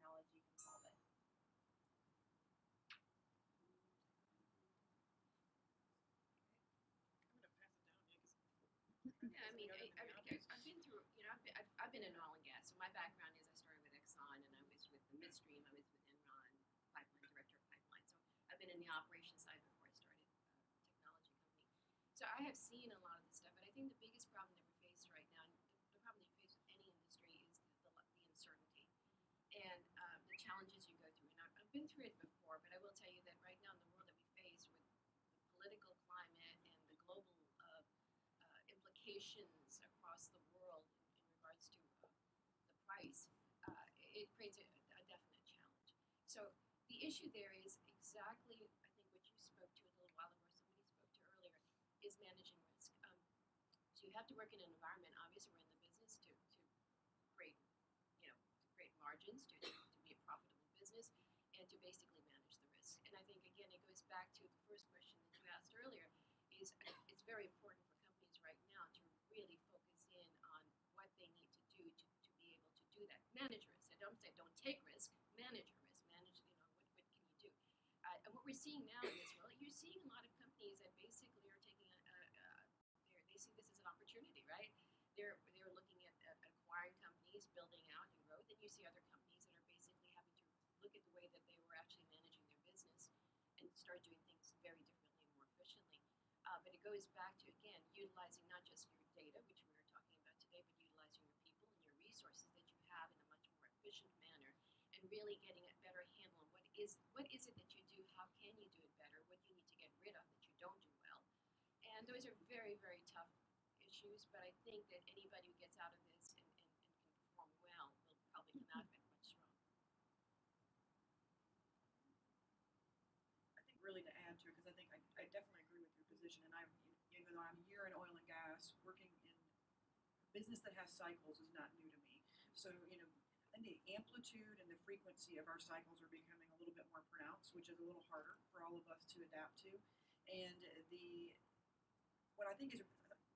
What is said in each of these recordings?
technology can solve it. Yeah, I mean, I've been through, I've been in oil and gas. So my background is I started with Exxon, and I was with the midstream. I was with Enron, pipeline director of pipeline. So I've been in the operations side before I started a technology company. So I have seen a lot of this stuff, but I think the biggest problem that we're faced right now, and the problem that you face with any industry, is the uncertainty and the challenges you go through. And I've been through it before, but I will tell you that right now in the world that we face with the political climate and the global implications across the world in regards to the price, it creates a definite challenge. So the issue there is exactly, I think, what you spoke to a little while ago, or somebody spoke to earlier, is managing risk. So you have to work in an environment. Obviously, we're in the business to create, to create margins, to be a profitable business, and to basically manage the risk. And I think again, it goes back to the first question that you asked earlier. It's very important for companies right now to really focus in on what they need to do to be able to do that. Manage risk. I don't say don't take risk. Manage your risk. Manage, what can you do? And what we're seeing now in this world, you're seeing a lot of companies that basically are taking they see this as an opportunity, right? They're looking at acquiring companies, building out new growth, and you see other companies that are basically having to look at the way that they were actually managing their business and start doing things very differently and more efficiently. But it goes back to, again, utilizing not just your data, which we were talking about today, but utilizing your people and your resources that you have in a much more efficient manner, and really getting a better handle on what is it that you do, how can you do it better, what do you need to get rid of that you don't do well. And those are very, very tough issues, but I think that anybody who gets out of this and can perform well will probably come out of it much stronger. I think really to add to it, because I think I definitely agree with your position, and even though I'm a year in oil and gas, working in a business that has cycles is not new to me. So, I think the amplitude and the frequency of our cycles are becoming a little bit more pronounced, which is a little harder for all of us to adapt to. And what I think is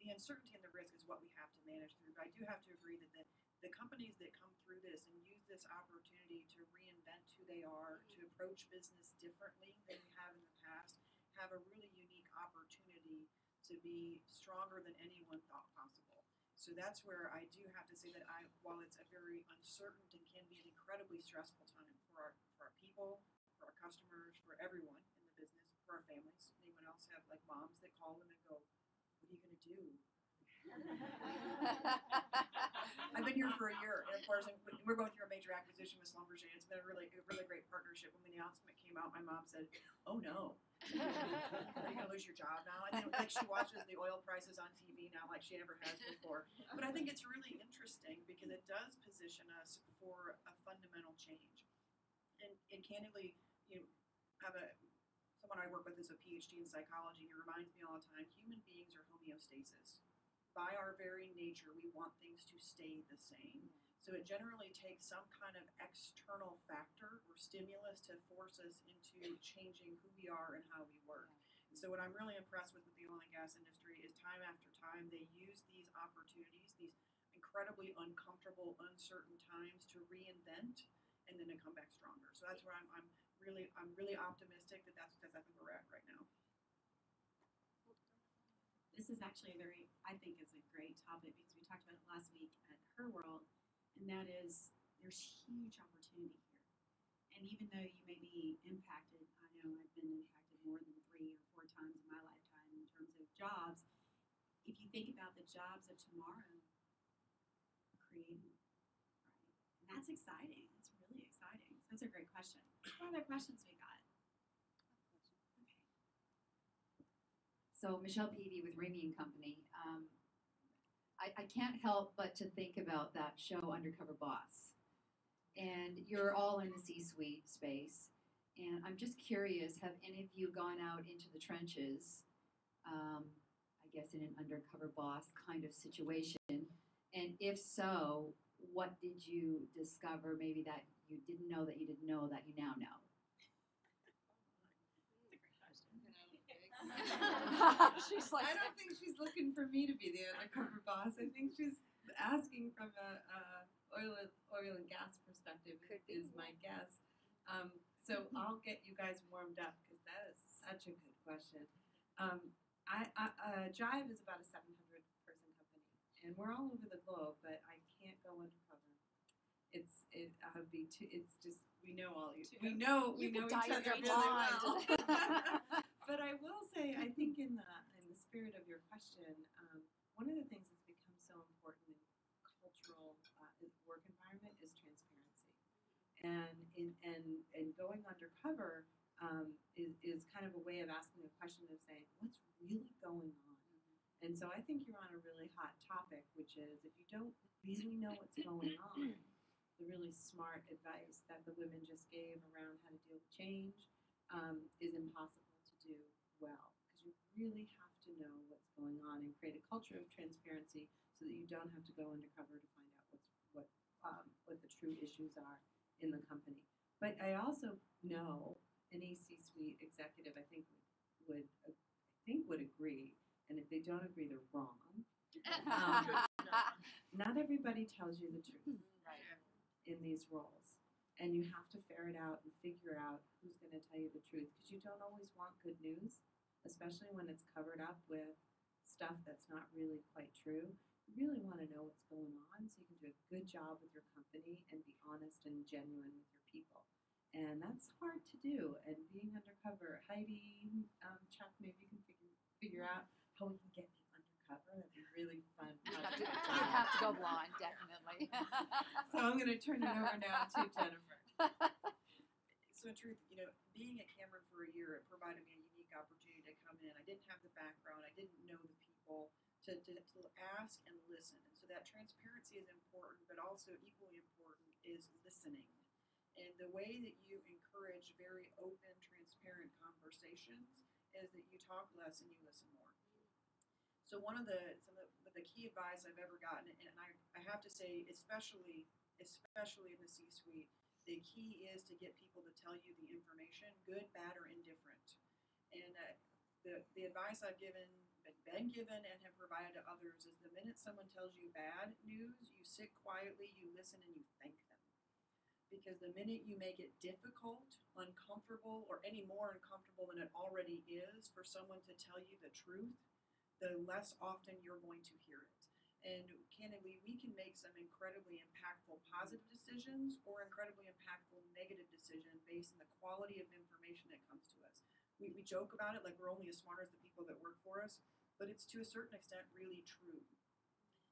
the uncertainty and the risk is what we have to manage through. But I do have to agree that the companies that come through this and use this opportunity to reinvent who they are, to approach business differently than we have in the past, have a really unique opportunity to be stronger than anyone thought possible. So that's where I do have to say that while it's a very uncertain and can be an incredibly stressful time for our people, for our customers, for everyone in the business, for our families. Anyone else have like moms that call them and go, "What are you going to do?" I've been here for a year, and of course, we're going through a major acquisition with Schlumberger. It's been a really great partnership. When the announcement came out, my mom said, "Oh no, are you going to lose your job now?" And then, like, she watches the oil prices on TV now, like she never has before. But I think it's really interesting because it does position us for a fundamental change. And candidly, someone I work with is a PhD in psychology. He reminds me all the time, human beings are homeostasis. By our very nature, we want things to stay the same. So it generally takes some kind of external factor or stimulus to force us into changing who we are and how we work. And so what I'm really impressed with the oil and gas industry is time after time, they use these opportunities, these incredibly uncomfortable, uncertain times to reinvent and then to come back stronger. So that's where I'm really optimistic that that's where we're at right now. This is actually I think it's a great topic because we talked about it last week at Her World, and that is there's huge opportunity here. And even though you may be impacted, I know I've been impacted more than 3 or 4 times in my lifetime in terms of jobs. If you think about the jobs of tomorrow, creating, right? And that's exciting. It's really exciting. So that's a great question. What other questions we got? Okay. So Michelle Peavy with Ramey and Company. I can't help but to think about that show Undercover Boss. And you're all in the C-suite space. And I'm just curious, have any of you gone out into the trenches, I guess in an undercover boss kind of situation? And if so, what did you discover maybe that you didn't know that you didn't know that you now know? She's like, I don't think she's looking for me to be the undercover boss. I think she's asking from a oil and gas perspective Could be, is my guess. So I'll get you guys warmed up because that is such a good question. Jive is about a 700 person company, and we're all over the globe, but I can't go undercover. It's just we know all you. We know You we know could each die other of your really blonde. well. But I will say, I think in the spirit of your question, one of the things that's become so important in cultural work environment is transparency, and going undercover is kind of a way of asking a question of saying what's really going on. And so I think you're on a really hot topic, which is if you don't really know what's going on, the really smart advice that the women just gave around how to deal with change is impossible to do well, because you really have to know what's going on and create a culture of transparency so that you don't have to go undercover to find out what the true issues are in the company. But I also know any C-suite executive would agree, and if they don't agree, they're wrong. Not everybody tells you the truth Right. in these roles, and you have to ferret out and figure out who's going to tell you the truth, because you don't always want good news, especially when it's covered up with stuff that's not really quite true. You really want to know what's going on so you can do a good job with your company and be honest and genuine with your people. And that's hard to do. And being undercover, Heidi, Chuck, maybe you can figure out how we can get you undercover. That'd be really fun. You'd have to go blonde, definitely. So I'm going to turn it over now to Jennifer. So in truth, being at Cameron for a year, it provided me a unique opportunity to come in. I didn't have the background. I didn't know the people to ask and listen. And so that transparency is important, but also equally important is listening. And the way that you encourage very open, transparent conversations is that you talk less and you listen more. So some of the key advice I've ever gotten, and I have to say, especially in the C-suite, the key is to get people to tell you the information, good, bad, or indifferent. And the advice I've been given and have provided to others is the minute someone tells you bad news, you sit quietly, you listen, and you thank them. Because the minute you make it difficult, uncomfortable, or any more uncomfortable than it already is for someone to tell you the truth, the less often you're going to hear it. And candidly, we can make some incredibly impactful positive decisions or incredibly impactful negative decisions based on the quality of information that comes to us. We joke about it like we're only as smart as the people that work for us, but it's to a certain extent really true.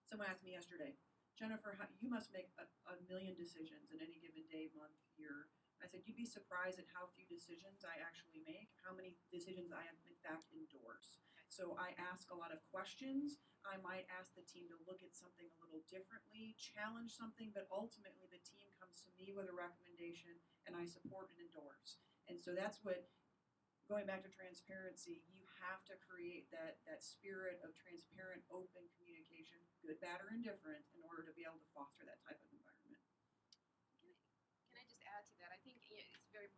Someone asked me yesterday, Jennifer, you must make a million decisions in any given day, month, year. I said, you'd be surprised at how few decisions I actually make, how many decisions I, in fact, endorse. So I ask a lot of questions. I might ask the team to look at something a little differently, challenge something, but ultimately the team comes to me with a recommendation and I support and endorse. And so that's what, going back to transparency, you have to create that spirit of transparent, open communication, good, bad, or indifferent, in order to be able to foster that type of environment. Can I just add to that? I think it's very.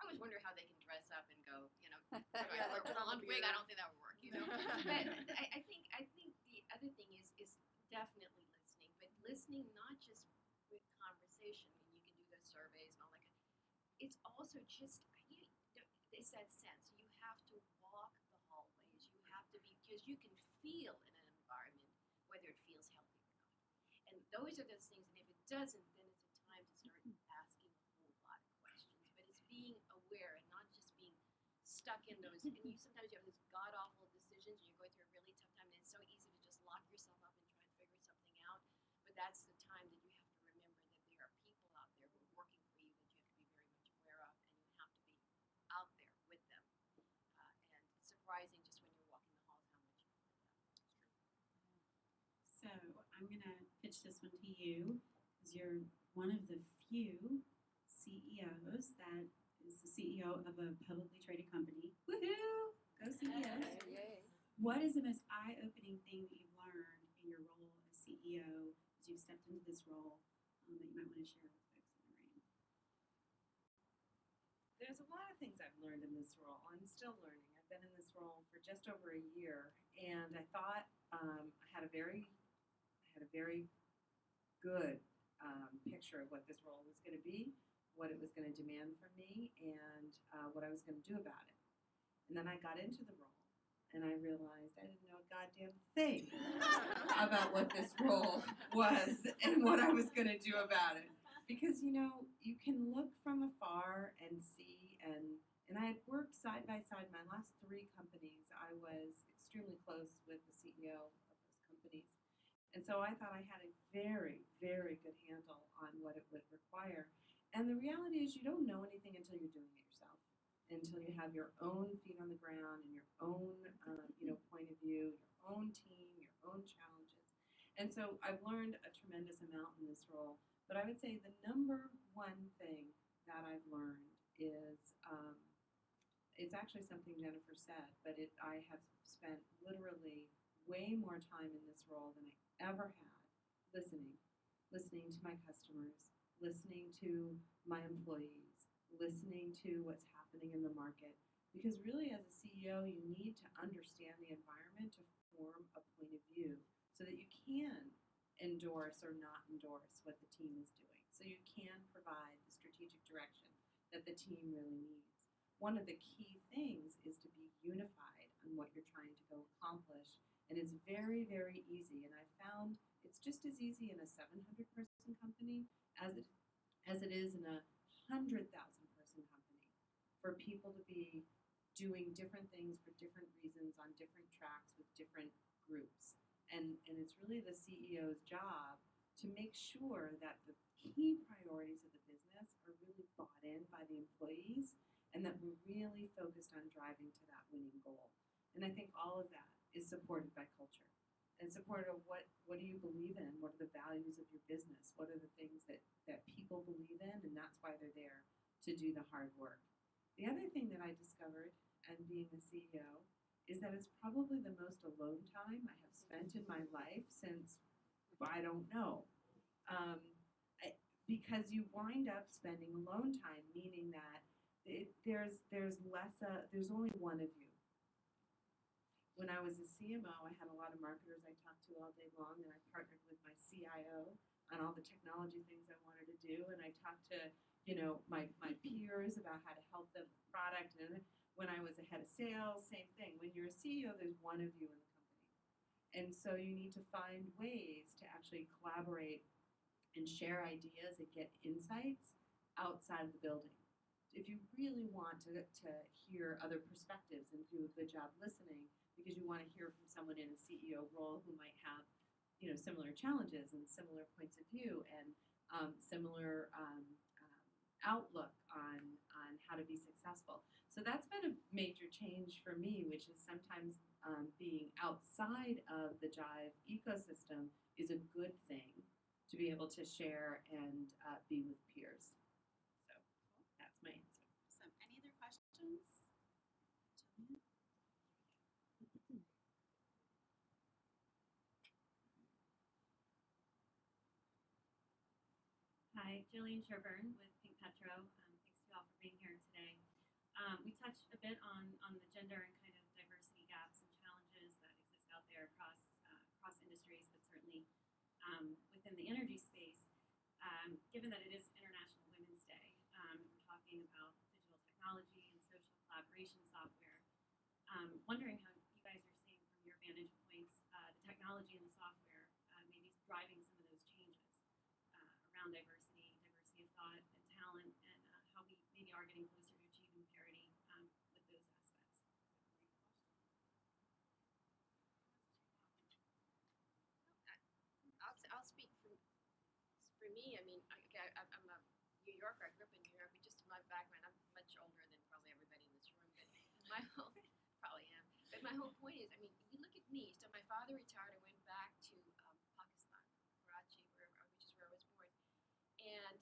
I always wonder how they can dress up and go. Yeah, like wear a blonde wig. I don't think that would work. But I think the other thing is definitely listening, but listening not just with conversation. I mean, you can do those surveys and all that. It's also just it's that sense. You have to walk the hallways. You have to be, because you can feel in an environment whether it feels healthy or not. And those are those things. And if it doesn't, then it's a time to start asking a whole lot of questions. But it's being aware and not just being stuck in those. And sometimes you have those god awful decisions and you're going through a really tough time. And it's so easy to just lock yourself up and try and figure something out. But that's the time that you have to remember that there are people out there who are working for you that you have to be very much aware of, and you have to be out there with them. And it's surprising just when you're walking the halls how much you hear that. So I'm going to pitch this one to you, because you're one of the few CEOs that is the CEO of a publicly traded company. Woohoo! Go CEOs. Yay. What is the most eye-opening thing that you've learned in your role as CEO as you've stepped into this role that you might want to share with folks in the room? There's a lot of things I've learned in this role. I'm still learning. I've been in this role for just over a year, and I thought I had a very good picture of what this role was going to be, what it was going to demand from me, and what I was going to do about it. And then I got into the role, and I realized I didn't know a goddamn thing about what this role was and what I was going to do about it. Because, you know, you can look from afar and see, and I had worked side by side. My last 3 companies, I was extremely close with the CEO of those companies. And so I thought I had a very, very good handle on what it would require. And the reality is you don't know anything until you're doing it yourself, until you have your own feet on the ground and your own, point of view, your own team, your own challenges. And so I've learned a tremendous amount in this role. But I would say the number one thing that I've learned is it's actually something Jennifer said, but I have spent literally way more time in this role than I ever had listening to my customers, listening to my employees, listening to what's happening in the market. Because really, as a CEO, you need to understand the environment to form a point of view so that you can endorse or not endorse what the team is doing. So you can provide the strategic direction that the team really needs. One of the key things is to be unified on what you're trying to go accomplish. And it's very, very easy. And I found it's just as easy in a 700-person company as it is in a 100,000-person company for people to be doing different things for different reasons on different tracks with different groups. And it's really the CEO's job to make sure that the key priorities of the business are really bought in by the employees and that we're really focused on driving to that winning goal. And I think all of that is supported by culture and supported of what do you believe in? What are the values of your business? What are the things that people believe in? And that's why they're there to do the hard work. The other thing that I discovered and being a CEO is that it's probably the most alone time I have spent in my life since, I don't know. Because you wind up spending alone time, meaning that there's only one of you. When I was a CMO, I had a lot of marketers I talked to all day long, and I partnered with my CIO on all the technology things I wanted to do, and I talked to my peers about how to help them with product. And when I was a head of sales, same thing. When you're a CEO, there's one of you in the company. And so you need to find ways to actually collaborate and share ideas and get insights outside of the building. If you really want to hear other perspectives and do a good job listening, because you want to hear from someone in a CEO role who might have, similar challenges and similar points of view and similar outlook on how to be successful. So that's been a major change for me, which is sometimes being outside of the Jive ecosystem is a good thing to be able to share and be with peers. So that's my answer. So, any other questions? Hi, Jillian Sherburne with Pink Petro. Thanks to you all for being here today. We touched a bit on the gender and kind of diversity gaps and challenges that exist out there across industries, but certainly within the energy space. Given that it is International Women's Day, we're talking about digital technology and social collaboration software. Wondering how you guys are seeing from your vantage points the technology and the software maybe driving some of those changes around diversity of thought and talent, and how we maybe are getting closer to achieving parity with those aspects. I'll speak for me. I mean, I'm a New Yorker. I grew up in New York, but just my background, I'm much older than probably everybody in this room. But my whole probably am. But my whole point is, I mean, you look at me. So my father retired. I went back to Pakistan, Karachi, which is where I was born. And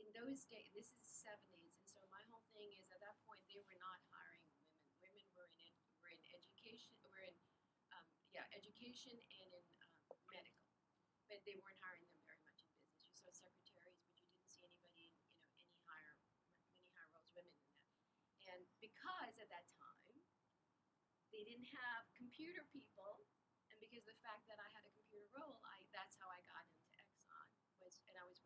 in those days, this is the 70s, and so my whole thing is at that point they were not hiring women. Women were in education, education and in medical, but they weren't hiring them very much in business. You saw secretaries, but you didn't see anybody in many higher roles, women in that. And because at that time they didn't have computer people, and because of the fact that I had a computer role, that's how I got into Exxon. And I was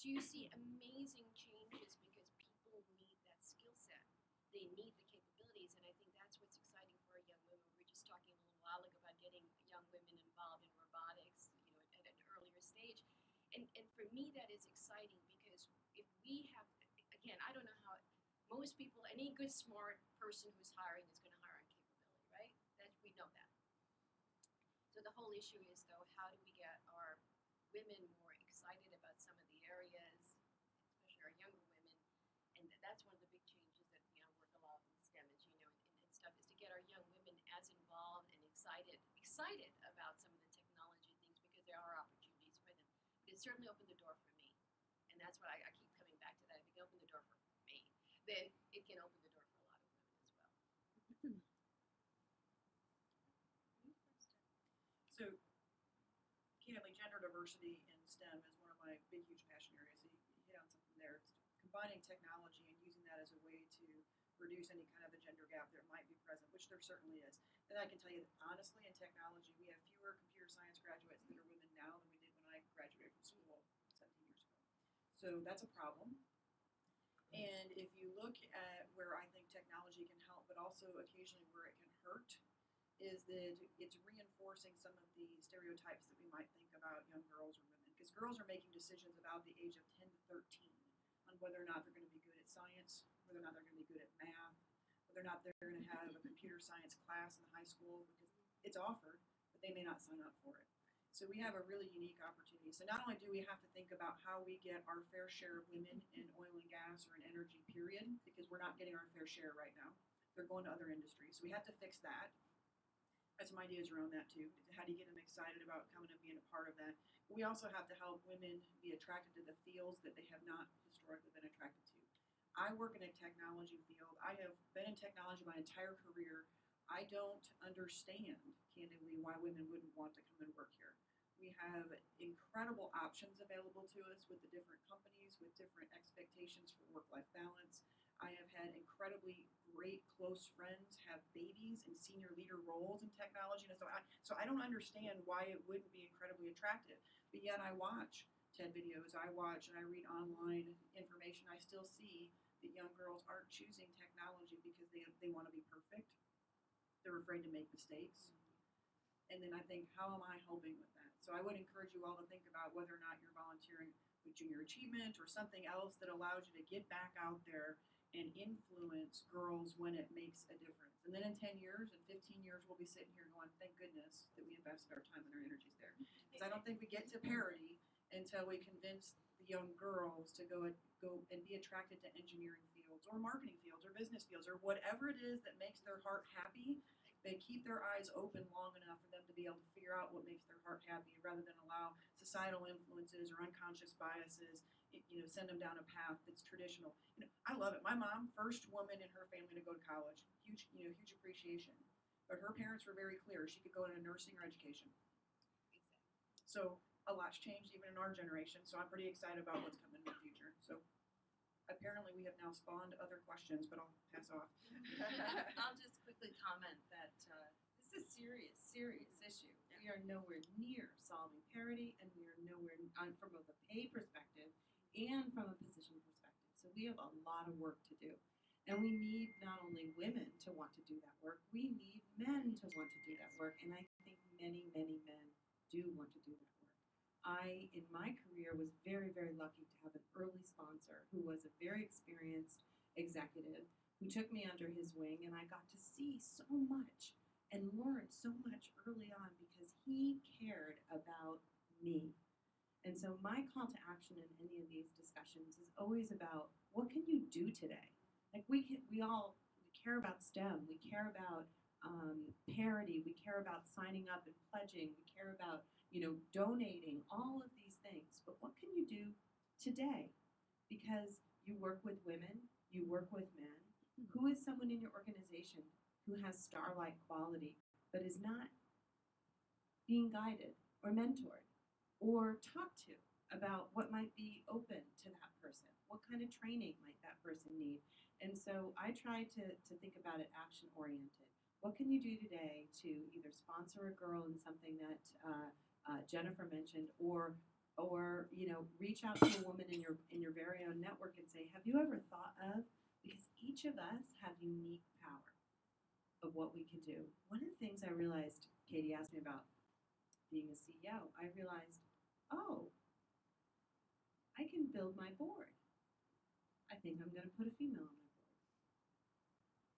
So you see amazing changes because people need that skill set. They need the capabilities, and I think that's what's exciting for our young women. We were just talking a little while ago about getting young women involved in robotics, at an earlier stage. And for me, that is exciting because if we have, again, I don't know how most people, any good smart person who's hiring is going to hire on capability, right? That we know that. So the whole issue is though, how do we get our women more excited about some of the areas, especially our younger women, and that's one of the big changes that work a lot in STEM, as and stuff, is to get our young women as involved and excited about some of the technology things because there are opportunities for them. But it certainly opened the door for me, and that's what I keep coming back to that. If it can open the door for me, then it can open the door for a lot of women as well. So, candidly, gender diversity in STEM is one of my big, huge passion areas. So you hit on something there. It's combining technology and using that as a way to reduce any kind of a gender gap that might be present, which there certainly is. And I can tell you that honestly, in technology, we have fewer computer science graduates that are women now than we did when I graduated from school 17 years ago. So that's a problem. And if you look at where I think technology can help, but also occasionally where it can hurt, is that it's reinforcing some of the stereotypes that we might think about young girls or women. Because girls are making decisions about the age of 10 to 13 on whether or not they're going to be good at science, whether or not they're going to be good at math, whether or not they're going to have a computer science class in high school, because it's offered, but they may not sign up for it. So we have a really unique opportunity. So not only do we have to think about how we get our fair share of women in oil and gas or in energy, period, because we're not getting our fair share right now. They're going to other industries. So we have to fix that. Got some ideas around that too. How do you get them excited about coming and being a part of that? But we also have to help women be attracted to the fields that they have not historically been attracted to. I work in a technology field. I have been in technology my entire career. I don't understand, candidly, why women wouldn't want to come and work here. We have incredible options available to us with the different companies, with different expectations for work-life balance. I have had incredibly great close friends have babies in senior leader roles in technology. And so I don't understand why it wouldn't be incredibly attractive. But yet I watch TED videos, I watch and I read online information. I still see that young girls aren't choosing technology because they want to be perfect. They're afraid to make mistakes. And then I think, how am I helping with that? So I would encourage you all to think about whether or not you're volunteering with Junior Achievement or something else that allows you to get back out there and influence girls when it makes a difference. And then in 10 years and 15 years, we'll be sitting here going, thank goodness that we invested our time and our energies there. Because I don't think we get to parity until we convince the young girls to go and be attracted to engineering fields or marketing fields or business fields or whatever it is that makes their heart happy. They keep their eyes open long enough for them to be able to figure out what makes their heart happy rather than allow societal influences or unconscious biases send them down a path that's traditional. I love it. My mom, first woman in her family to go to college, huge appreciation. But her parents were very clear. She could go into nursing or education. So a lot's changed even in our generation. So I'm pretty excited about what's coming in the future. So apparently we have now spawned other questions, but I'll pass off. I'll just quickly comment that this is a serious, serious issue. We are nowhere near solving parity, and we are nowhere from both a pay perspective and from a position perspective. So we have a lot of work to do. And we need not only women to want to do that work, we need men to want to do that work. And I think many, many men do want to do that work. I, in my career, was very, very lucky to have an early sponsor who was a very experienced executive who took me under his wing, and I got to see so much and learn so much early on because he cared about me. And so my call to action in any of these discussions is always about what can you do today? Like we care about STEM, we care about parity, we care about signing up and pledging, we care about donating, all of these things. But what can you do today? Because you work with women, you work with men. Who is someone in your organization who has star-like quality but is not being guided or mentored or talked to about what might be open to that person? What kind of training might that person need? And so I try to think about it action-oriented. What can you do today to either sponsor a girl in something that Jennifer mentioned, or or reach out to a woman in your very own network and say, have you ever thought of, because each of us have unique power of what we can do. One of the things I realized, Katie asked me about being a CEO, I realized, oh, I can build my board. I think I'm going to put a female on my board.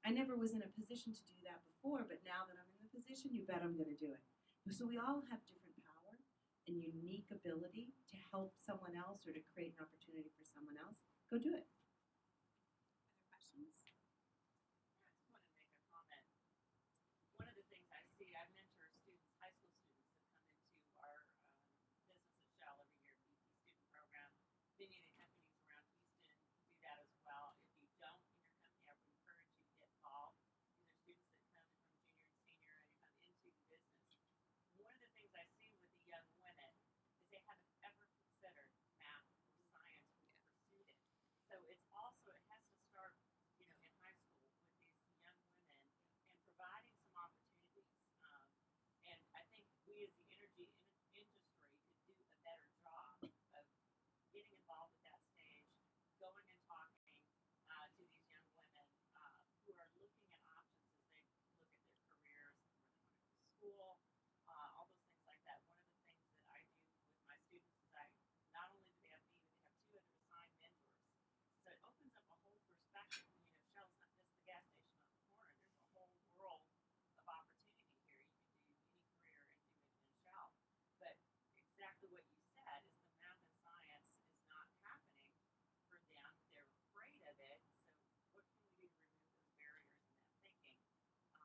I never was in a position to do that before, but now that I'm in the position, you bet I'm going to do it. So we all have different power and unique ability to help someone else or to create an opportunity for someone else. Go do it. Other questions? I just wanted to make a comment. One of the things I see, I mentor students, high school students that come into our Business at Shell every year, BP student program. Many of the companies around Houston do that as well. If you don't in your company, I would encourage you to get involved. These are students that come from junior and senior and come into the business. One of the things I see with the young women is they haven't ever considered math or science or pursued it. So it's also, it has to start, in high school with these young women and providing some opportunities. And I think we as the energy industry could do a better job of getting involved at that stage, going and talking to these young women who are looking at options as they look at their careers, where they want to go to school, all those things like that. One of the things that I do with my students is not only do they have me, but they have 2 other assigned mentors. So it opens up a whole perspective. Shell's not just the gas station on the corner. There's a whole world of opportunity here. You can do any career and do it in Shell. But exactly what you said is the math and science is not happening for them. They're afraid of it. So what can we do to remove those barriers in that thinking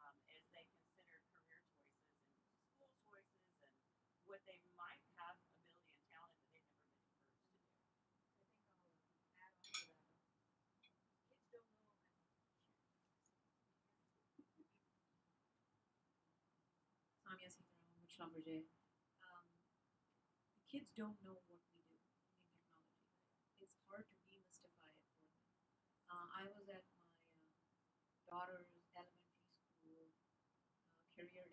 as they consider career choices and school choices and what they might have ability and talent that they've never been encouraged to do? I think I'll add on to that. Kids don't know. Samia Sitaram, Michelin Berger. The kids don't know what we do in technology. It's hard to demystify it for them. I was at my daughter's elementary school career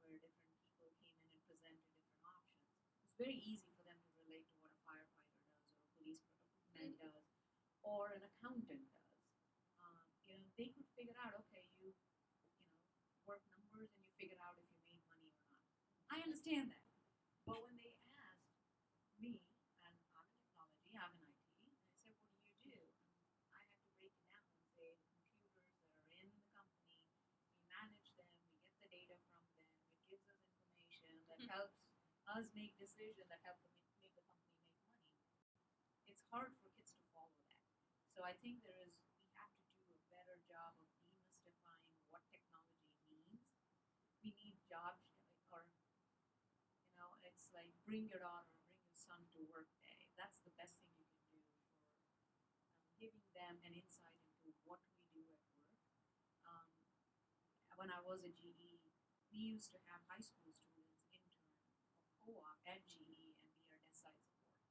day where different people came in and presented different options. It's very easy for them to relate to what a firefighter does or a policeman does or an accountant does. They could figure out, okay, you work numbers and you figure out if you made money or not. I understand that. But when they asked me, and I'm in technology, I'm in IT, and I said, what do you do? And I had to break it down and say the computers that are in the company, we manage them, we get the data from them, it gives us information that helps us make decisions that help make the company make money. It's hard for kids to follow that. So I think we have to do a better job of demystifying what technology means. We need jobs, or it's like bring your daughter or bring your son to work day. That's the best thing you can do for giving them an insight into what we do at work. Um, when I was at GE, we used to have high school students intern or co-op at GE and be our desk side support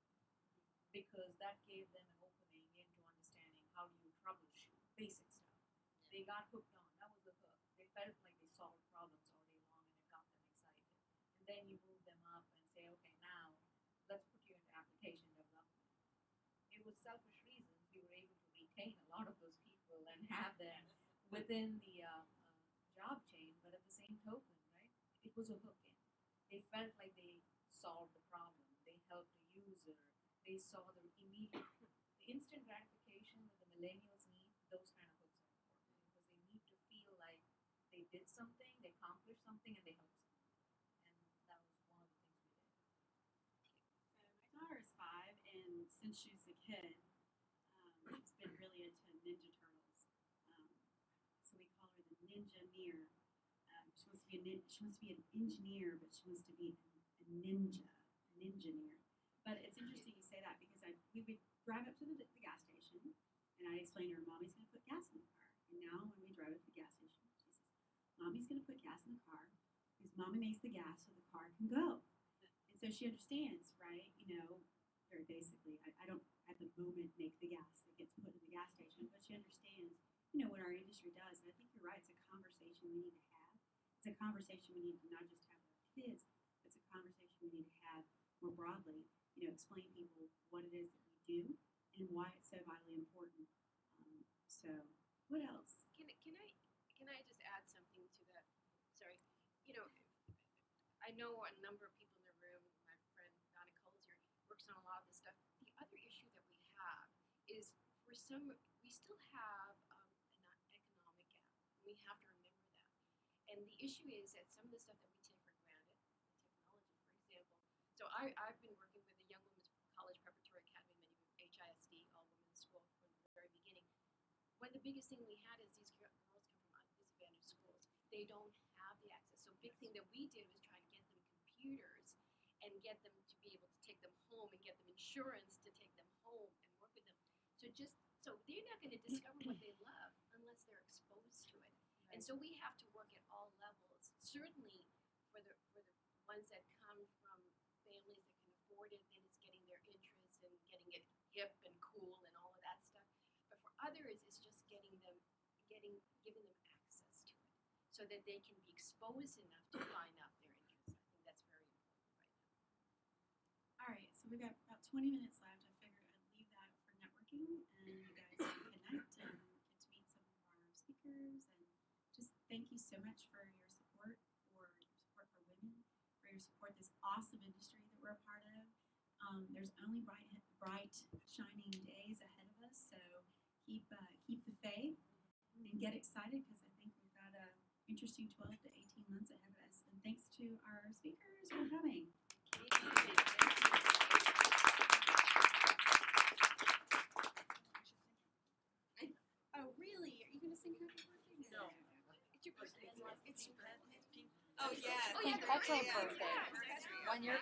because that gave them an opening into understanding how do you troubleshoot basic stuff. They got hooked on. That was the hook. They felt like they solved problems all day long and it got them excited. And then you move them up and say, okay, now let's put you into application development. It was selfish reasons we were able to retain a lot of those people and have them within the job chain, but at the same token, right? It was a hook in. They felt like they solved the problem. They helped the user. They saw the immediate, the instant gratification that the millennials need. Those kind of hooks are important because they need to feel like they did something, they accomplished something, and they helped someone. And that was one of the things we did. So my daughter is 5, and since she's a kid, she's been really into Ninja Turtles. So we call her the Ninja-neer. She wants to be an engineer, but she wants to be a ninja-neer. But it's interesting you say that because we would drive up to the gas station, and I explained to her, Mommy's going to put gas in the car. And now when we drive up to the gas station, she says, Mommy's going to put gas in the car because Mommy makes the gas so the car can go. And so she understands, right? Very basically, I don't at the moment make the gas that gets put in the gas station, but she understands, what our industry does. And I think you're right. It's a conversation we need to have. It's a conversation we need to not just have with our kids, it's a conversation we need to have more broadly explain to people what it is that we do and why it's so vitally important. So, what else? Can I just add something to that? Sorry, I know a number of people in the room. My friend Donna Colzier works on a lot of this stuff. The other issue that we have is we still have an economic gap. We have to remember that. And the issue is that some of the stuff that we take for granted, technology, for example. So I've been working with the Young Women's College Preparatory Academy, many of you HISD, all women's school from the very beginning. One of the biggest thing we had is these girls come from disadvantaged schools. They don't have the access. So a big thing that we did was try to get them computers and get them to be able to take them home and get them insurance to take them home and work with them. So they're not going to discover what they love unless they're exposed to it. And so we have to work at all levels. Certainly for the ones that come from families that can afford it, then it's getting their interest and getting it hip and cool and all of that stuff. But for others, it's just giving them access to it so that they can be exposed enough to find out their interests. I think that's very important right now. All right, so we've got about 20 minutes left. I figured I'd leave that for networking, and you guys can connect and get to meet some of our speakers. And just thank you so much for your support for women, for your support this awesome industry that we're a part of. There's only bright, shining days ahead of us, so keep the faith and get excited, because I think we've got an interesting 12 to 18 months ahead of us. And thanks to our speakers for coming. Oh, really? Are you going to sing happy birthday? No. It's your birthday. It's Oh, yeah. Oh, yeah, Petro birthday. 1 year.